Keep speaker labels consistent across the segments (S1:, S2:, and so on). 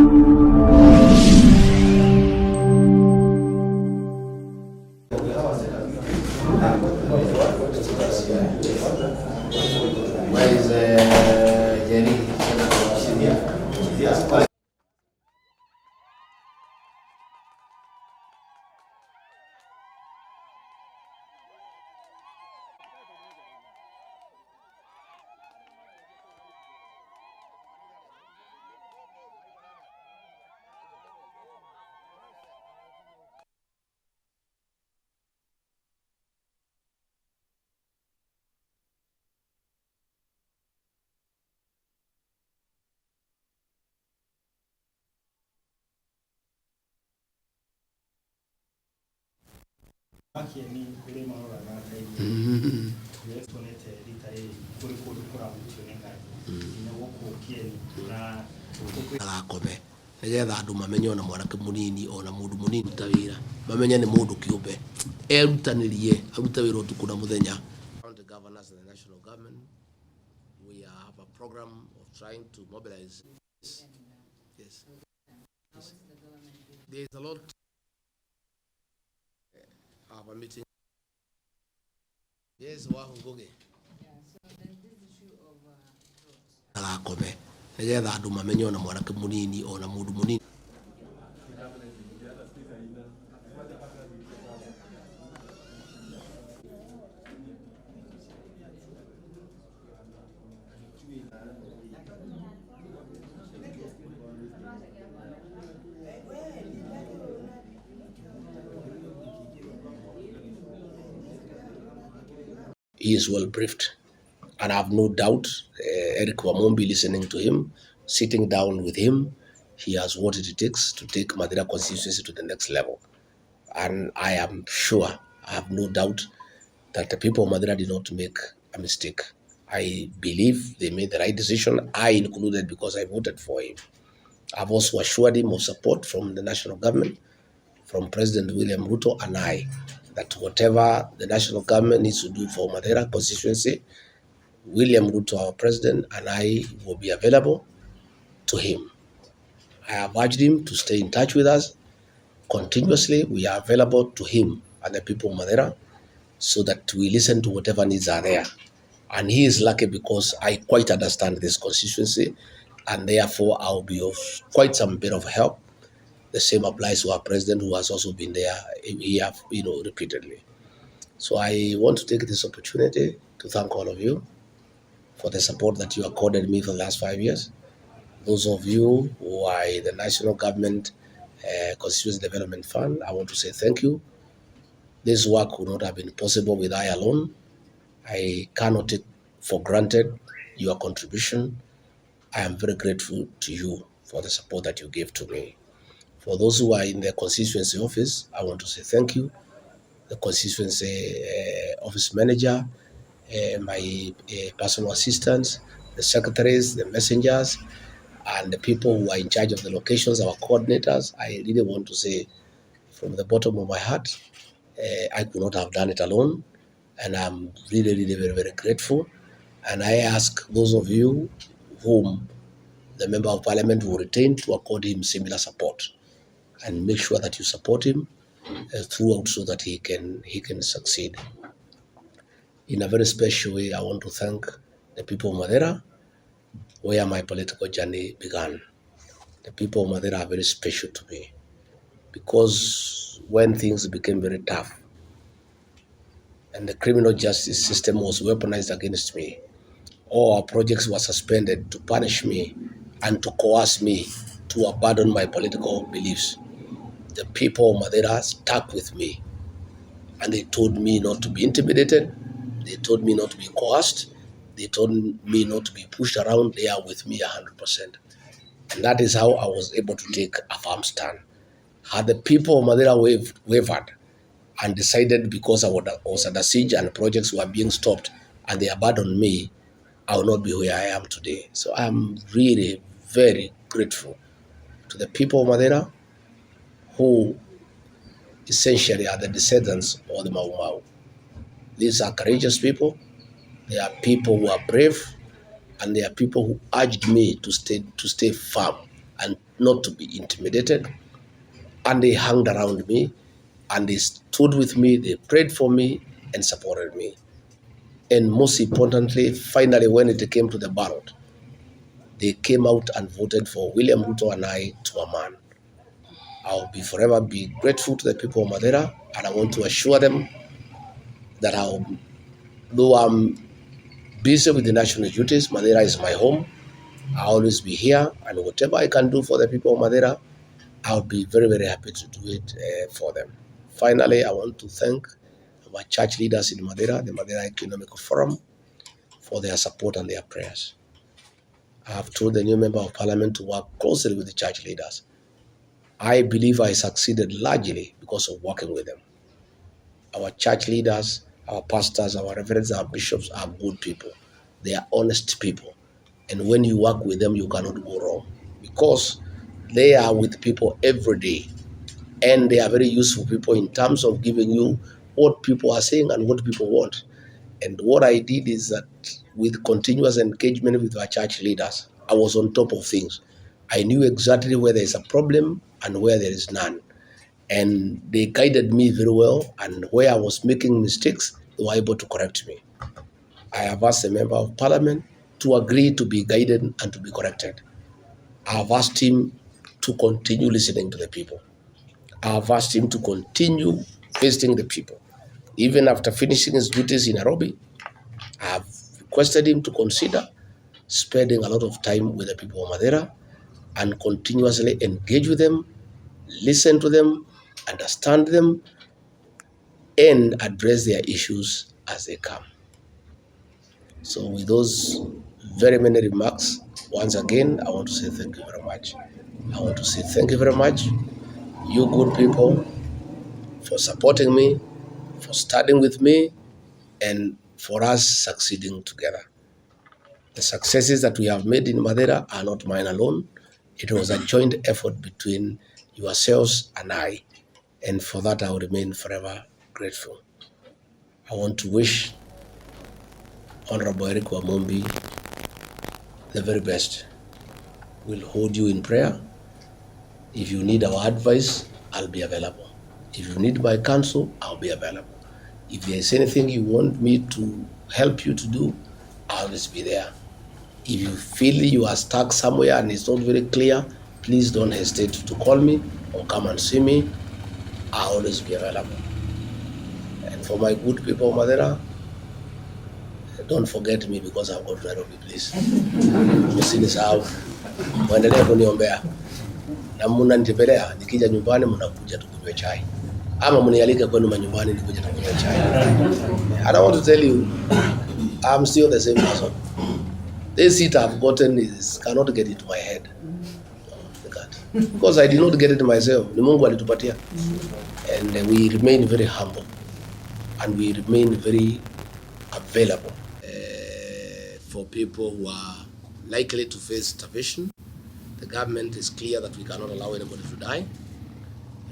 S1: Where is Nyeri?
S2: Agakobe nigetha andu mamenye ona mwanake munini ona mundu munini ta wira mamenye ni mundu kiumbe erutanirie arute wira utuku na muthenya. The governors and the national government, we have a program of trying to mobilize. Yes. There is a lot. Have a meeting. Yes, Wahungoge.
S3: So there's this issue of drugs.
S2: Agakobe nigetha andu mamenye ona mwanake munini ona mundu munini. He is well briefed, and I have no doubt Eric Wamombi, listening to him, sitting down with him, he has what it takes to take Mathira constituency to the next level. And I am sure, I have no doubt, that the people of Mathira did not make a mistake. I believe they made the right decision, I included, because I voted for him. I've also assured him of support from the national government, from President William Ruto and I, that whatever the national government needs to do for Mathira constituency, William Ruto, our president, and I will be available to him. I have urged him to stay in touch with us continuously. We are available to him and the people of Mathira so that we listen to whatever needs are there. And he is lucky because I quite understand this constituency, and therefore I'll be of quite some bit of help. The same applies to our president, who has also been there here, repeatedly. So I want to take this opportunity to thank all of you for the support that you accorded me for the last 5 years. Those of you who are in the national government Constituency Development Fund, I want to say thank you. This work would not have been possible with I alone. I cannot take for granted your contribution. I am very grateful to you for the support that you gave to me. For those who are in the constituency office, I want to say thank you. The constituency office manager, my personal assistants, the secretaries, the messengers, and the people who are in charge of the locations, our coordinators. I really want to say from the bottom of my heart, I could not have done it alone. And I'm really, really very, very grateful. And I ask those of you whom the Member of Parliament will retain to accord him similar support, and make sure that you support him throughout so that he can succeed. In a very special way, I want to thank the people of Mathira, where my political journey began. The people of Mathira are very special to me, because when things became very tough and the criminal justice system was weaponized against me, all our projects were suspended to punish me and to coerce me to abandon my political beliefs, the people of Mathira stuck with me, and they told me not to be intimidated. They told me not to be coerced. They told me not to be pushed around. They are with me 100%. And that is how I was able to take a firm stand. Had the people of Mathira wavered and decided, because I was under siege and projects were being stopped and they abandoned me, I will not be where I am today. So I am really very grateful to the people of Mathira, who essentially are the descendants of the Mau Mau. These are courageous people. They are people who are brave, and they are people who urged me to stay firm and not to be intimidated. And they hung around me, and they stood with me, they prayed for me and supported me. And most importantly, finally, when it came to the ballot, they came out and voted for William Ruto and I to a man. I'll be forever be grateful to the people of Mathira, and I want to assure them that though I'm busy with the national duties, Mathira is my home. I'll always be here, and whatever I can do for the people of Mathira, I'll be very, very happy to do it for them. Finally, I want to thank our church leaders in Mathira, the Mathira Economic Forum, for their support and their prayers. I have told the new member of parliament to work closely with the church leaders. I believe I succeeded largely because of working with them. Our church leaders, our pastors, our reverends, our bishops are good people. They are honest people. And when you work with them, you cannot go wrong because they are with people every day. And they are very useful people in terms of giving you what people are saying and what people want. And what I did is that with continuous engagement with our church leaders, I was on top of things. I knew exactly where there is a problem and where there is none. And they guided me very well, and where I was making mistakes, they were able to correct me. I have asked a member of parliament to agree to be guided and to be corrected. I have asked him to continue listening to the people. I have asked him to continue visiting the people. Even after finishing his duties in Nairobi, I have requested him to consider spending a lot of time with the people of Mathira and continuously engage with them, listen to them, understand them, and address their issues as they come. So with those very many remarks, once again, I want to say thank you very much. I want to say thank you very much, you good people, for supporting me, for studying with me, and for us succeeding together. The successes that we have made in Mathira are not mine alone. It was a joint effort between yourselves and I. And for that, I will remain forever grateful. I want to wish Honorable Eric Wamombi the very best. We'll hold you in prayer. If you need our advice, I'll be available. If you need my counsel, I'll be available. If there's anything you want me to help you to do, I'll always be there. If you feel you are stuck somewhere and it's not very clear, please don't hesitate to call me or come and see me. I'll always be available. And for my good people, Mathira, don't forget me because I've got Nairobi, please. Msinisahau. Muendelee kuniombea. Na mnanitembelea, nikija nyumbani mnakuja tukunywe chai. Ama mnialike kwenu manyumbani nikuje tukunywe chai. And I want to tell you, I'm still the same person. This seat I've gotten cannot get into my head. Because I did not get it myself. Ni Mungu alitupatia. And we remain very humble. And we remain very available for people who are likely to face starvation. The government is clear that we cannot allow anybody to die.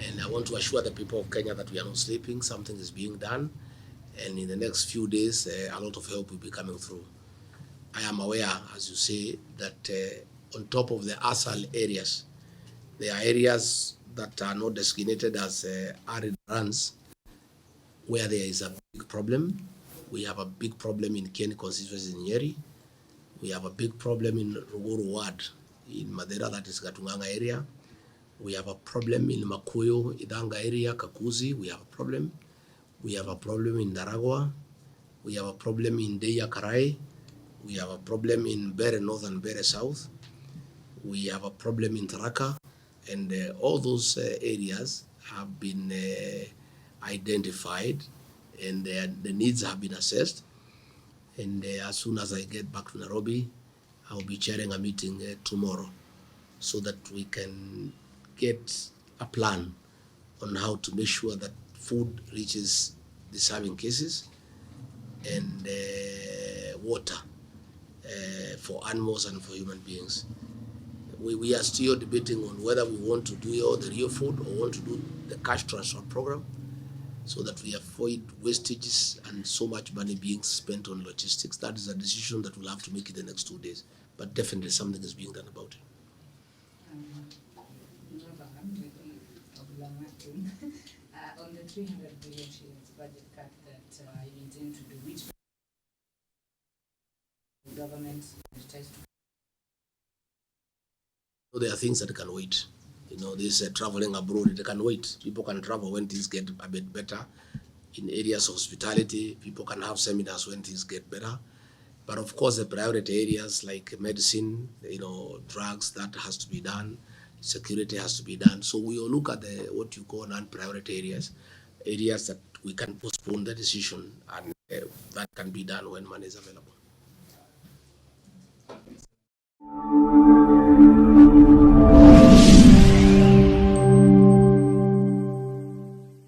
S2: And I want to assure the people of Kenya that we are not sleeping. Something is being done. And in the next few days, a lot of help will be coming through. I am aware, as you say, that on top of the ASAL areas, there are areas that are not designated as arid lands where there is a big problem. We have a big problem in Kieni constituency in Nyeri. We have a big problem in Ruguru ward in Mathira, that is Gatunganga area. We have a problem in Makuyu, Idanga area, Kakuzi. We have a problem. We have a problem in Daragwa. We have a problem in Deya Karai. We have a problem in Bere North and Bere South. We have a problem in Tharaka. And all those areas have been identified, and the needs have been assessed. And as soon as I get back to Nairobi, I'll be chairing a meeting tomorrow so that we can get a plan on how to make sure that food reaches the serving cases and water for animals and for human beings. We are still debating on whether we want to do all the real food or want to do the cash transfer program so that we avoid wastages and so much money being spent on logistics. That is a decision that we'll have to make in the next 2 days. But definitely something is being done about it.
S3: soon. On the 300 billion shillings budget cut that you intend to do, which the government tries to...
S2: So there are things that can wait. You know, this traveling abroad, it can wait. People can travel when things get a bit better. In areas of hospitality, people can have seminars when things get better. But of course, the priority areas like medicine, you know, drugs, that has to be done. Security has to be done. So we will look at the what you call non-priority areas that we can postpone the decision, and that can be done when money is available.